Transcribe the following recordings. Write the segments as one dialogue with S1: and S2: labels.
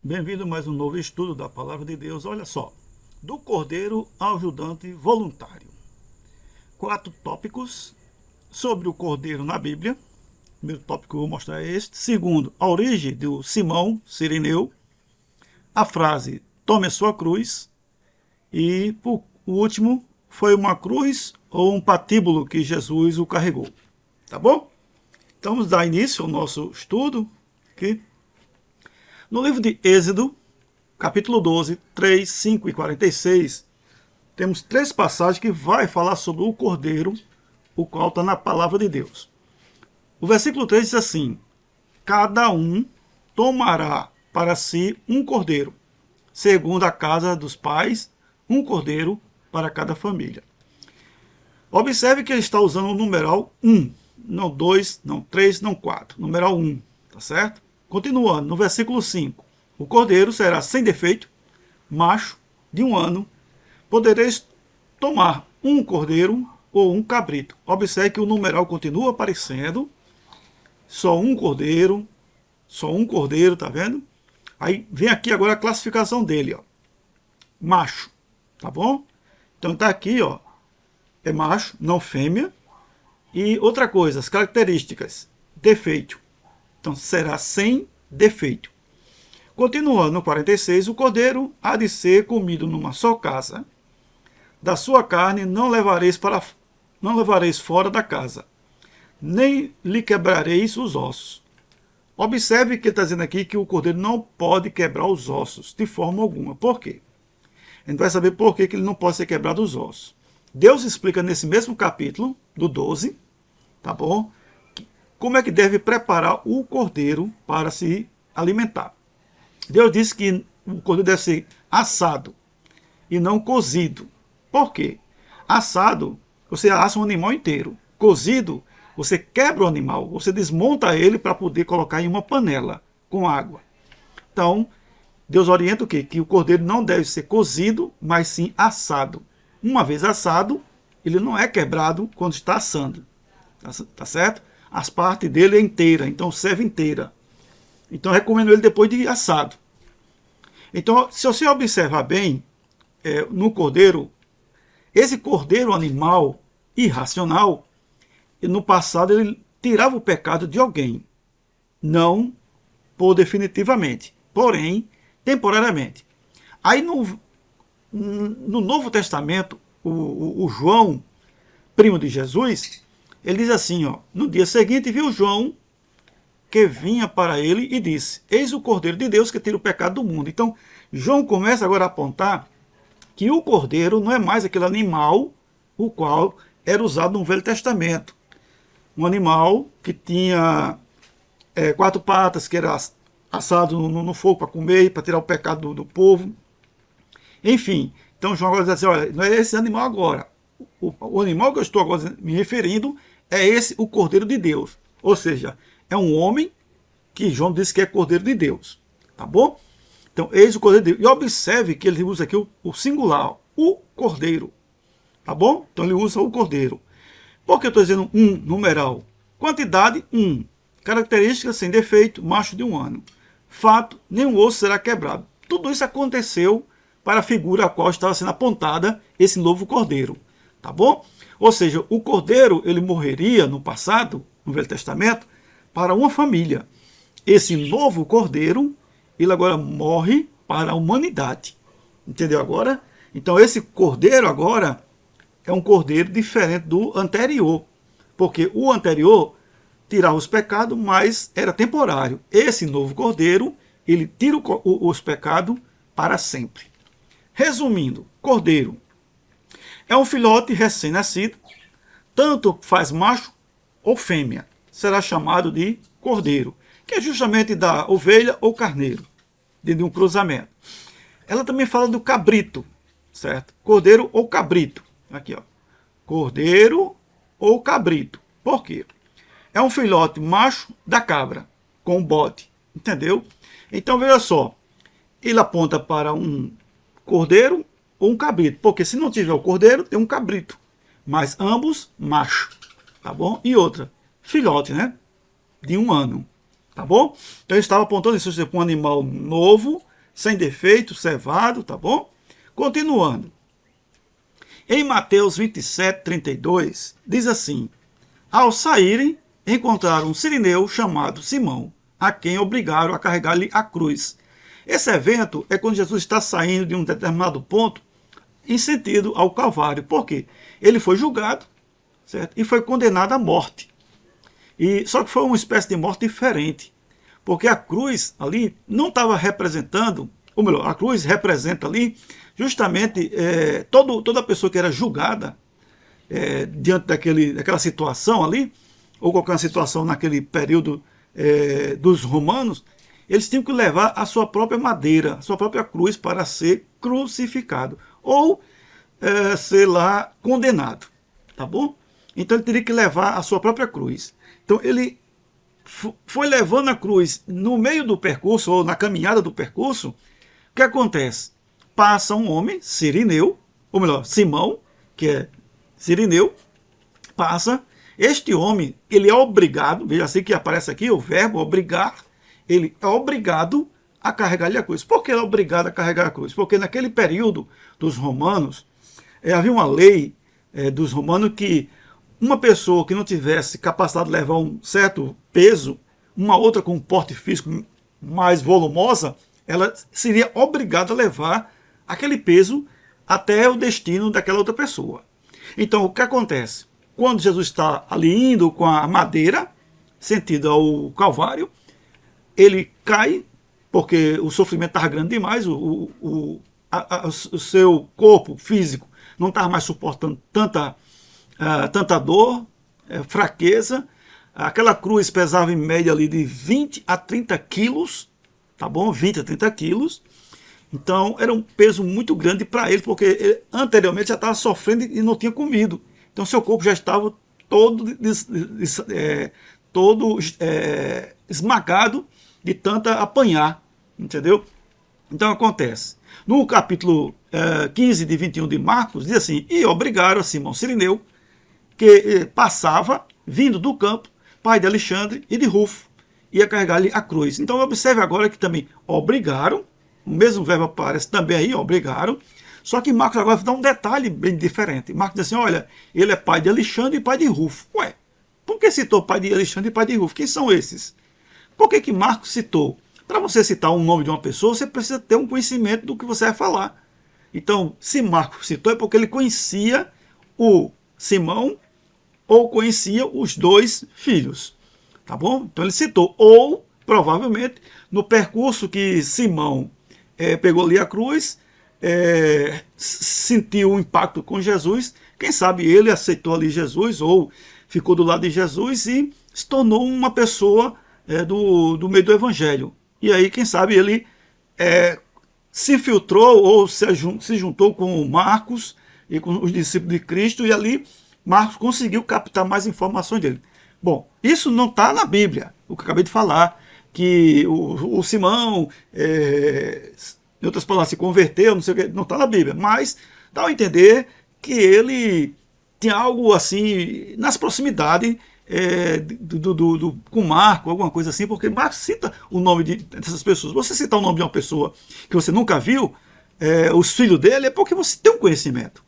S1: Bem-vindo a mais um novo estudo da Palavra de Deus. Olha só, do cordeiro ao ajudante voluntário. 4 tópicos sobre o cordeiro na Bíblia. O primeiro tópico que eu vou mostrar é este. Segundo, a origem do Simão Cireneu. A frase, tome a sua cruz. E o último, foi uma cruz ou um patíbulo que Jesus o carregou. Tá bom? Então vamos dar início ao nosso estudo aqui. No livro de Êxodo, capítulo 12, 3, 5 e 46, temos 3 passagens que vai falar sobre o cordeiro, o qual está na palavra de Deus. O versículo 3 diz assim: cada um tomará para si um cordeiro, segundo a casa dos pais, um cordeiro para cada família. Observe que ele está usando o numeral 1, não 2, não 3, não 4, numeral 1, tá certo? Continuando, no versículo 5, o cordeiro será sem defeito, macho, de 1 ano. Podereis tomar um cordeiro ou um cabrito. Observe que o numeral continua aparecendo. Só um cordeiro, tá vendo? Aí vem aqui agora a classificação dele, ó. Macho, tá bom? Então tá aqui, ó, é macho, não fêmea. E outra coisa, as características, defeito. Então será sem defeito. Continuando no 46, o cordeiro há de ser comido numa só casa. Da sua carne não levareis fora da casa, nem lhe quebrareis os ossos. Observe que ele está dizendo aqui que o cordeiro não pode quebrar os ossos de forma alguma. Por quê? A gente vai saber por que ele não pode ser quebrado os ossos. Deus explica nesse mesmo capítulo, do 12, tá bom? Como é que deve preparar o cordeiro para se alimentar. Deus disse que o cordeiro deve ser assado e não cozido. Por quê? Assado, você assa um animal inteiro. Cozido, você quebra o animal, você desmonta ele para poder colocar em uma panela com água. Então, Deus orienta o quê? Que o cordeiro não deve ser cozido, mas sim assado. Uma vez assado, ele não é quebrado quando está assando. Tá certo? As partes dele é inteira, então serve inteira. Então recomendo ele depois de assado. Então, se você observar bem, no cordeiro, esse cordeiro animal irracional, no passado ele tirava o pecado de alguém. Não por definitivamente, porém, temporariamente. Aí no Novo Testamento, o João, primo de Jesus, ele diz assim, ó, no dia seguinte viu João que vinha para ele e disse, eis o Cordeiro de Deus que tira o pecado do mundo. Então, João começa agora a apontar que o cordeiro não é mais aquele animal o qual era usado no Velho Testamento. Um animal que tinha 4 patas, que era assado no fogo para comer, para tirar o pecado do povo. Enfim, então João agora diz assim, olha, não é esse animal agora. O animal que eu estou agora me referindo é esse, o Cordeiro de Deus. Ou seja, é um homem que João disse que é Cordeiro de Deus. Tá bom? Então, eis o Cordeiro de Deus. E observe que ele usa aqui o singular, o Cordeiro. Tá bom? Então ele usa o Cordeiro. Por que eu estou dizendo um numeral? Quantidade, 1. Características sem defeito, macho de 1 ano. Fato, nenhum osso será quebrado. Tudo isso aconteceu para a figura a qual estava sendo apontada esse novo cordeiro. Tá bom? Ou seja, o cordeiro ele morreria no passado, no Velho Testamento, para uma família. Esse novo cordeiro, ele agora morre para a humanidade. Entendeu agora? Então esse cordeiro agora é um cordeiro diferente do anterior. Porque o anterior tirava os pecados, mas era temporário. Esse novo cordeiro, ele tira os pecados para sempre. Resumindo, cordeiro é um filhote recém-nascido, tanto faz macho ou fêmea, será chamado de cordeiro, que é justamente da ovelha ou carneiro, de um cruzamento. Ela também fala do cabrito, certo? Cordeiro ou cabrito. Aqui, ó. Cordeiro ou cabrito. Por quê? É um filhote macho da cabra, com bode. Entendeu? Então, veja só. Ele aponta para um cordeiro ou um cabrito. Porque se não tiver o cordeiro, tem um cabrito. Mas ambos macho. Tá bom? E outra, filhote, né? De 1 ano. Tá bom? Então, eu estava apontando isso para um animal novo, sem defeito, cevado, tá bom? Continuando. Em Mateus 27, 32, diz assim: ao saírem, encontraram um sirineu chamado Simão, a quem obrigaram a carregar-lhe a cruz. Esse evento é quando Jesus está saindo de um determinado ponto em sentido ao Calvário. Por quê? Ele foi julgado, certo? E foi condenado à morte. Só que foi uma espécie de morte diferente, porque a cruz ali não estava representando, ou melhor, a cruz representa ali justamente toda pessoa que era julgada diante daquela situação ali, ou qualquer situação naquele período dos romanos, eles tinham que levar a sua própria madeira, a sua própria cruz para ser crucificado, ou ser lá condenado, tá bom? Então ele teria que levar a sua própria cruz. Então ele foi levando a cruz no meio do percurso, ou na caminhada do percurso. O que acontece? Passa um homem, Cirineu, ou melhor, Simão, que é Cirineu, passa. Este homem, ele é obrigado, veja assim que aparece aqui o verbo obrigar, ele é obrigado a carregar-lhe a cruz. Por que ele é obrigado a carregar a cruz? Porque naquele período dos romanos, havia uma lei dos romanos que uma pessoa que não tivesse capacidade de levar um certo peso, uma outra com um porte físico mais volumosa, ela seria obrigada a levar aquele peso até o destino daquela outra pessoa. Então, o que acontece? Quando Jesus está ali indo com a madeira, sentido ao Calvário, ele cai, porque o sofrimento estava grande demais, o seu corpo físico não estava mais suportando tanta dor, fraqueza. Aquela cruz pesava em média ali de 20 a 30 quilos, tá bom? 20 a 30 quilos. Então era um peso muito grande para ele, porque ele anteriormente já estava sofrendo e não tinha comido. Então seu corpo já estava todo esmagado de tanta apanhar, entendeu? Então acontece. No capítulo 15 de 21 de Marcos, diz assim: e obrigaram a Simão Cirineu, que passava, vindo do campo, pai de Alexandre e de Rufo, ia carregar-lhe a cruz. Então observe agora que também obrigaram, o mesmo verbo aparece também aí, obrigaram, só que Marcos agora dá um detalhe bem diferente. Marcos diz assim: olha, ele é pai de Alexandre e pai de Rufo. Ué, por que citou pai de Alexandre e pai de Rufo? Quem são esses? Por que Marcos citou? Para você citar um nome de uma pessoa, você precisa ter um conhecimento do que você vai falar. Então, se Marcos citou, é porque ele conhecia o Simão ou conhecia os dois filhos. Tá bom? Então ele citou. Ou, provavelmente, no percurso que Simão pegou ali a cruz, sentiu o impacto com Jesus, quem sabe ele aceitou ali Jesus, ou ficou do lado de Jesus e se tornou uma pessoa do meio do evangelho. E aí, quem sabe, ele se infiltrou ou se juntou com Marcos e com os discípulos de Cristo, e ali Marcos conseguiu captar mais informações dele. Bom, isso não está na Bíblia, o que eu acabei de falar, que o Simão, em outras palavras, se converteu, não sei o que, não está na Bíblia, mas dá a entender que ele tinha algo assim, nas proximidades com Marco, alguma coisa assim, porque Marcos cita o nome dessas pessoas. Você citar o nome de uma pessoa que você nunca viu, os filhos dele, é porque você tem um conhecimento.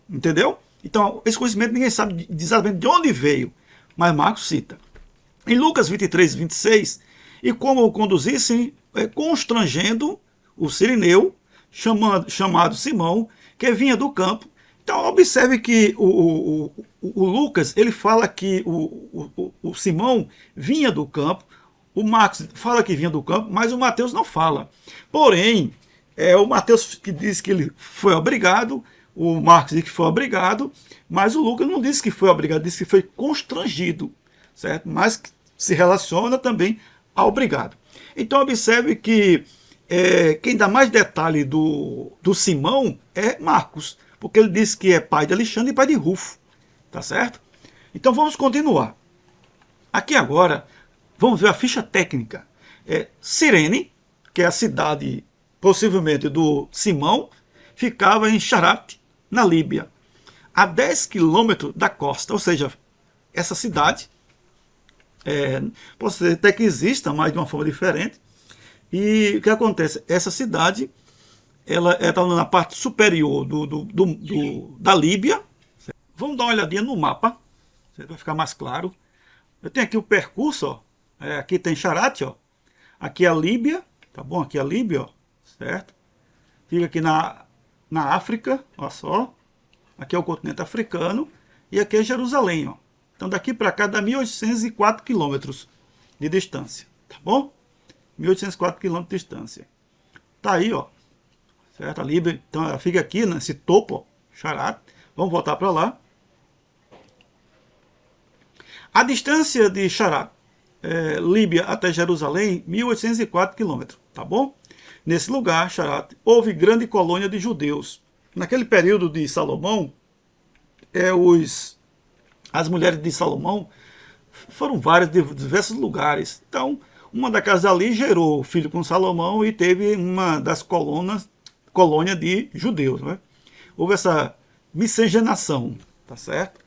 S1: Entendeu? Então, esse conhecimento ninguém sabe exatamente de onde veio, mas Marcos cita. Em Lucas 23, 26, e como o conduzissem, constrangendo o Cirineu, chamado Simão, que vinha do campo. Então, observe que o Lucas, ele fala que o Simão vinha do campo, o Marcos fala que vinha do campo, mas o Mateus não fala. Porém, o Mateus que diz que ele foi obrigado, o Marcos diz que foi obrigado, mas o Lucas não disse que foi obrigado, disse que foi constrangido, certo? Mas que se relaciona também ao obrigado. Então, observe que quem dá mais detalhe do Simão é Marcos, porque ele diz que é pai de Alexandre e pai de Rufo, tá certo? Então vamos continuar. Aqui agora, vamos ver a ficha técnica. Cirene, que é a cidade, possivelmente, do Simão, ficava em Charate, na Líbia, a 10 quilômetros da costa, ou seja, essa cidade, pode ser até que exista, mas de uma forma diferente, E o que acontece? Essa cidade, ela está na parte superior da Líbia. Vamos dar uma olhadinha no mapa, vai ficar mais claro. Eu tenho aqui o percurso, ó. Aqui tem Charate, ó. Aqui é a Líbia, tá bom? Aqui é a Líbia, ó, certo? Fica aqui na África, olha só. Aqui é o continente africano e aqui é Jerusalém, ó. Então daqui para cá dá 1.804 quilômetros de distância, tá bom? 1.804 quilômetros de distância. Tá aí, ó, certo? A Líbia, então ela fica aqui nesse topo, ó, Charate. Vamos voltar para lá. A distância de Charate, Líbia até Jerusalém, 1.804 quilômetros, tá bom? Nesse lugar, Charate, houve grande colônia de judeus. Naquele período de Salomão, as mulheres de Salomão foram várias de diversos lugares. Então, uma das casas ali gerou filho com Salomão e teve uma das colônia de judeus, né? Houve essa miscigenação, tá certo?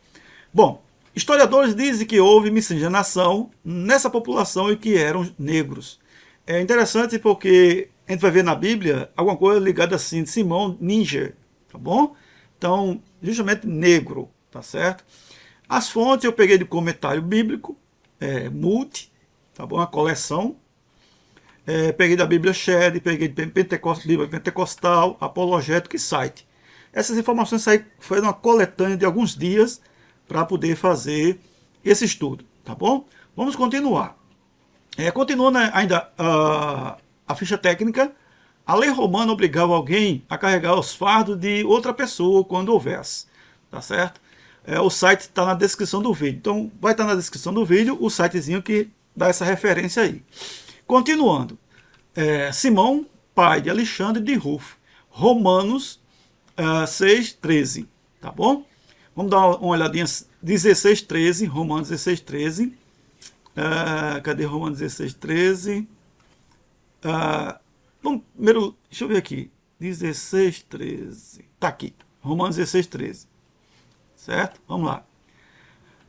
S1: Bom, historiadores dizem que houve miscigenação nessa população e que eram negros. É interessante porque a gente vai ver na Bíblia alguma coisa ligada assim, de Simão Níger, tá bom? Então, justamente negro, tá certo? As fontes eu peguei de comentário bíblico, Multi, tá bom? A coleção. Peguei da Bíblia Shed, peguei de livro pentecostal, apologético e site. Essas informações foi uma coletânea de alguns dias para poder fazer esse estudo, tá bom? Vamos continuar. Continuando ainda a ficha técnica, a lei romana obrigava alguém a carregar os fardos de outra pessoa quando houvesse, tá certo? O site está na descrição do vídeo, então vai estar na descrição do vídeo o sitezinho que dá essa referência aí. Continuando, Simão, pai de Alexandre de Rufo, Romanos 6:13, tá bom? Vamos dar uma olhadinha, 16:13, Romanos 16:13. Cadê Romanos 16:13? Primeiro, deixa eu ver aqui. 16:13. Tá aqui. Romanos 16:13. Certo? Vamos lá.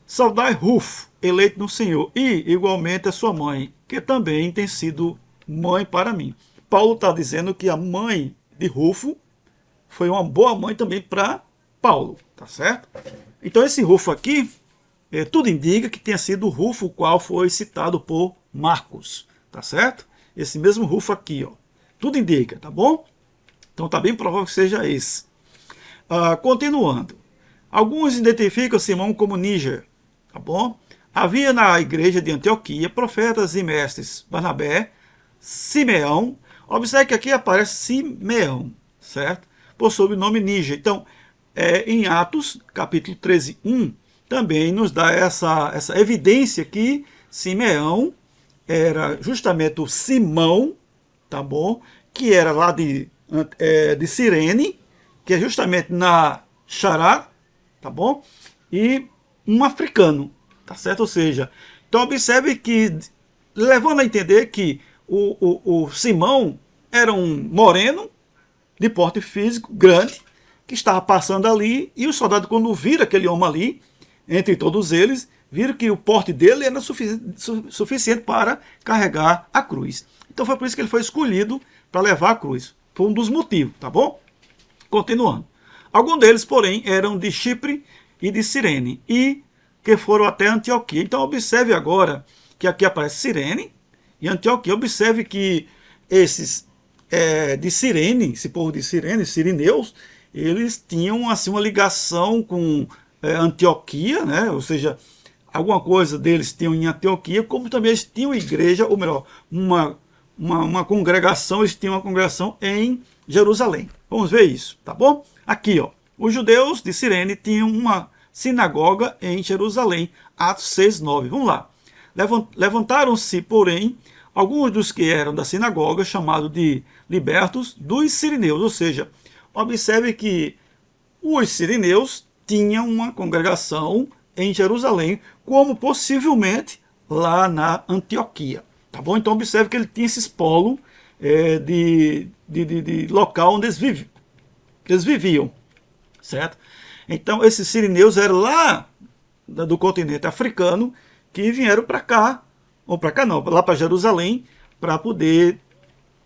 S1: Saudai Rufo, eleito no Senhor, e igualmente a sua mãe, que também tem sido mãe para mim. Paulo está dizendo que a mãe de Rufo foi uma boa mãe também para Paulo, tá certo? Então esse Rufo aqui, tudo indica que tenha sido o Rufo o qual foi citado por Marcos, tá certo? Esse mesmo Rufo aqui, ó. Tudo indica, tá bom? Então tá bem provável que seja esse. Continuando. Alguns identificam Simão como Níger, tá bom? Havia na igreja de Antioquia profetas e mestres, Barnabé, Simeão. Observe que aqui aparece Simeão, certo? Por sobrenome Níger. Então, em Atos, capítulo 13:1, também nos dá essa evidência que Simeão era justamente o Simão, tá bom? Que era lá de Cirene, que é justamente na Chará, tá bom? E um africano, tá certo? Ou seja, então observe que, levando a entender que o Simão era um moreno, de porte físico, grande, que estava passando ali, e os soldados, quando viram aquele homem ali, entre todos eles, viram que o porte dele era suficiente para carregar a cruz. Então foi por isso que ele foi escolhido para levar a cruz. Foi um dos motivos, tá bom? Continuando. Alguns deles, porém, eram de Chipre e de Cirene, e que foram até Antioquia. Então observe agora que aqui aparece Cirene e Antioquia. Observe que esses de Cirene, esse povo de Cirene, sirineus, eles tinham assim uma ligação com Antioquia, né? Ou seja, alguma coisa deles tinham em Antioquia, como também eles tinham igreja, ou melhor, uma congregação, eles tinham uma congregação em Jerusalém. Vamos ver isso, tá bom? Aqui, ó, os judeus de Cirene tinham uma sinagoga em Jerusalém, Atos 6:9. Vamos lá. Levantaram-se, porém, alguns dos que eram da sinagoga, chamados de libertos dos sirineus, ou seja, observe que os sirineus tinham uma congregação em Jerusalém, como possivelmente lá na Antioquia, tá bom? Então observe que ele tinha esses polos de local onde eles viviam, certo? Então esses sirineus eram lá do continente africano que vieram para cá, ou para cá não, lá para Jerusalém, para poder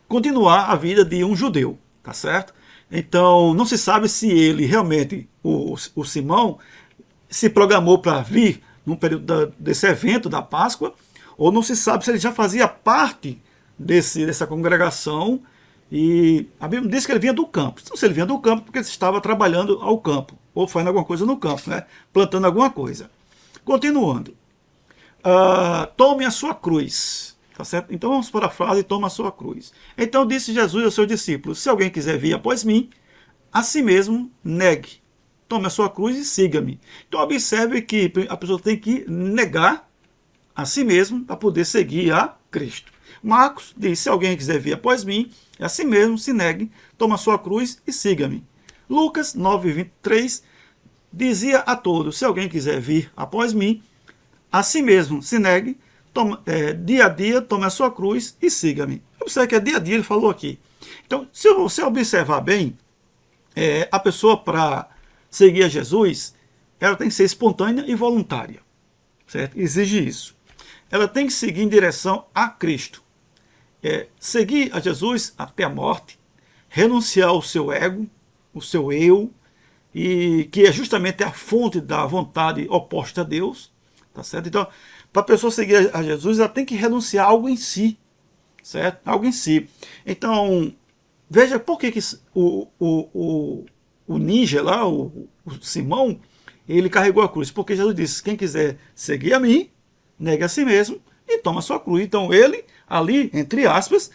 S1: continuar a vida de um judeu, tá certo? Então, não se sabe se ele realmente, o Simão, se programou para vir no período desse evento da Páscoa, ou não se sabe se ele já fazia parte dessa congregação, e a Bíblia diz que ele vinha do campo. Então, se ele vinha do campo, porque ele estava trabalhando ao campo, ou fazendo alguma coisa no campo, né? Plantando alguma coisa. Continuando. Tome a sua cruz. Tá certo? Então vamos para a frase, toma a sua cruz. Então disse Jesus aos seus discípulos, se alguém quiser vir após mim, a si mesmo negue. Tome a sua cruz e siga-me. Então observe que a pessoa tem que negar a si mesmo para poder seguir a Cristo. Marcos diz, se alguém quiser vir após mim, a si mesmo se negue, toma a sua cruz e siga-me. Lucas 9:23 dizia a todos, se alguém quiser vir após mim, a si mesmo se negue, dia a dia, tome a sua cruz e siga-me. Observe que é dia a dia, ele falou aqui. Então, se você observar bem, a pessoa para seguir a Jesus, ela tem que ser espontânea e voluntária. Certo? Exige isso. Ela tem que seguir em direção a Cristo. Seguir a Jesus até a morte, renunciar ao seu ego, o seu eu, e que é justamente a fonte da vontade oposta a Deus. Tá certo? Então, para a pessoa seguir a Jesus, ela tem que renunciar a algo em si, certo? Algo em si. Então, veja por que o ninja lá, o Simão, ele carregou a cruz. Porque Jesus disse, quem quiser seguir a mim, negue a si mesmo e toma a sua cruz. Então, ele, ali, entre aspas,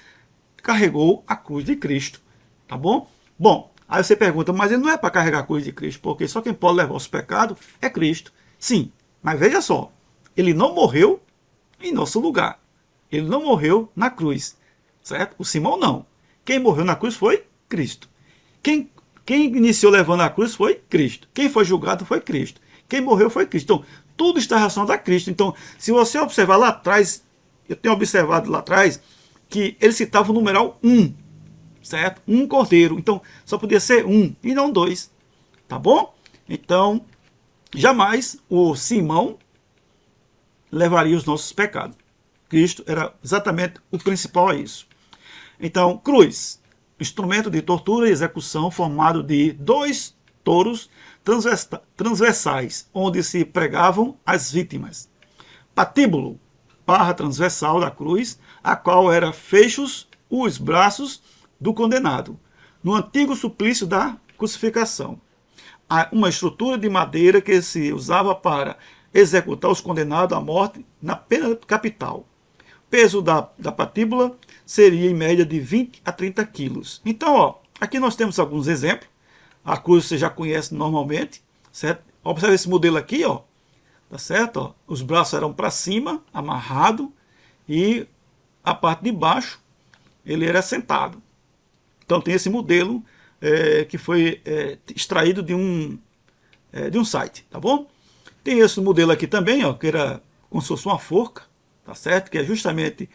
S1: carregou a cruz de Cristo. Tá bom? Bom, aí você pergunta, mas ele não é para carregar a cruz de Cristo, porque só quem pode levar os pecados é Cristo. Sim, mas veja só, ele não morreu em nosso lugar. Ele não morreu na cruz, certo? O Simão não. Quem morreu na cruz foi Cristo. Quem iniciou levando a cruz foi Cristo. Quem foi julgado foi Cristo. Quem morreu foi Cristo. Então, tudo está relacionado a Cristo. Então, se você observar lá atrás, eu tenho observado lá atrás, que ele citava o numeral 1, certo? Um cordeiro. Então, só podia ser 1 e não 2. Tá bom? Então, jamais o Simão levaria os nossos pecados. Cristo era exatamente o principal a isso. Então, cruz, instrumento de tortura e execução formado de 2 touros transversais, onde se pregavam as vítimas. Patíbulo, barra transversal da cruz, a qual era fechos os braços do condenado, no antigo suplício da crucificação. Uma estrutura de madeira que se usava para executar os condenados à morte na pena capital. O peso da patíbula seria em média de 20 a 30 quilos. Então, ó, aqui nós temos alguns exemplos. A cruz você já conhece normalmente, certo? Observe esse modelo aqui, ó, tá certo? Ó, os braços eram para cima, amarrado, e a parte de baixo ele era sentado. Então tem esse modelo que foi extraído de um site, tá bom? Tem esse modelo aqui também, ó, que era como se fosse uma forca, tá certo? Que é justamente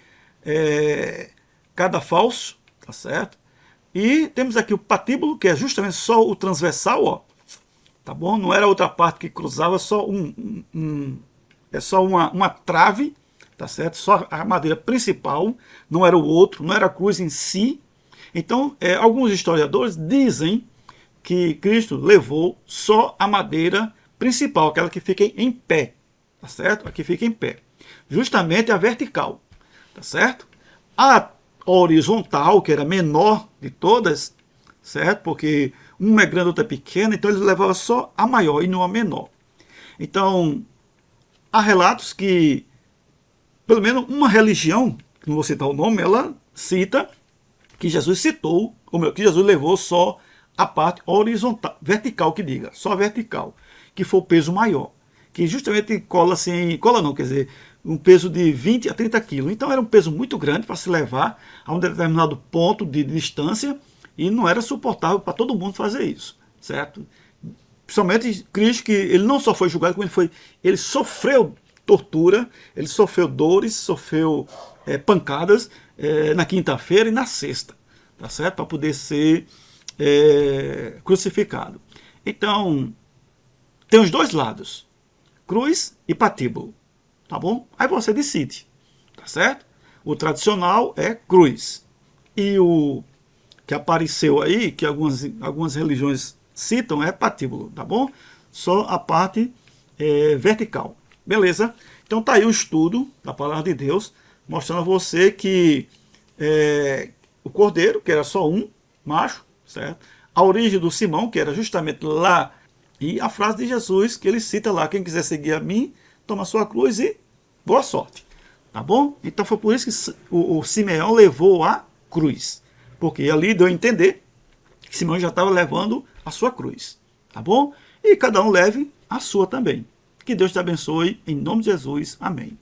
S1: cadafalso, tá certo? E temos aqui o patíbulo, que é justamente só o transversal, ó, tá bom? Não era outra parte que cruzava, só uma trave, tá certo? Só a madeira principal, não era o outro, não era a cruz em si. Então, alguns historiadores dizem que Cristo levou só a madeira principal, aquela que fica em pé, tá certo? Aqui fica em pé. Justamente a vertical, tá certo? A horizontal, que era a menor de todas, certo? Porque uma é grande, outra é pequena, então ele levava só a maior e não a menor. Então, há relatos que, pelo menos uma religião, não vou citar o nome, ela cita que Jesus citou, que Jesus levou só a parte horizontal, vertical que diga, só vertical, que foi o peso maior, que justamente cola não, quer dizer, um peso de 20 a 30 quilos. Então era um peso muito grande para se levar a um determinado ponto de distância e não era suportável para todo mundo fazer isso, certo? Principalmente Cristo, que ele não só foi julgado, como ele sofreu tortura, ele sofreu dores, sofreu pancadas na quinta-feira e na sexta, tá certo? Para poder ser crucificado. Então, tem os dois lados, cruz e patíbulo, tá bom? Aí você decide, tá certo? O tradicional é cruz e o que apareceu aí, que algumas religiões citam, é patíbulo, tá bom? Só a parte vertical. Beleza? Então tá aí o estudo da palavra de Deus, mostrando a você que o cordeiro, que era só um macho, certo? A origem do Simão, que era justamente lá, e a frase de Jesus, que ele cita lá: quem quiser seguir a mim, toma a sua cruz e boa sorte. Tá bom? Então foi por isso que o Simeão levou a cruz. Porque ali deu a entender que Simeão já estava levando a sua cruz. Tá bom? E cada um leve a sua também. Que Deus te abençoe, em nome de Jesus. Amém.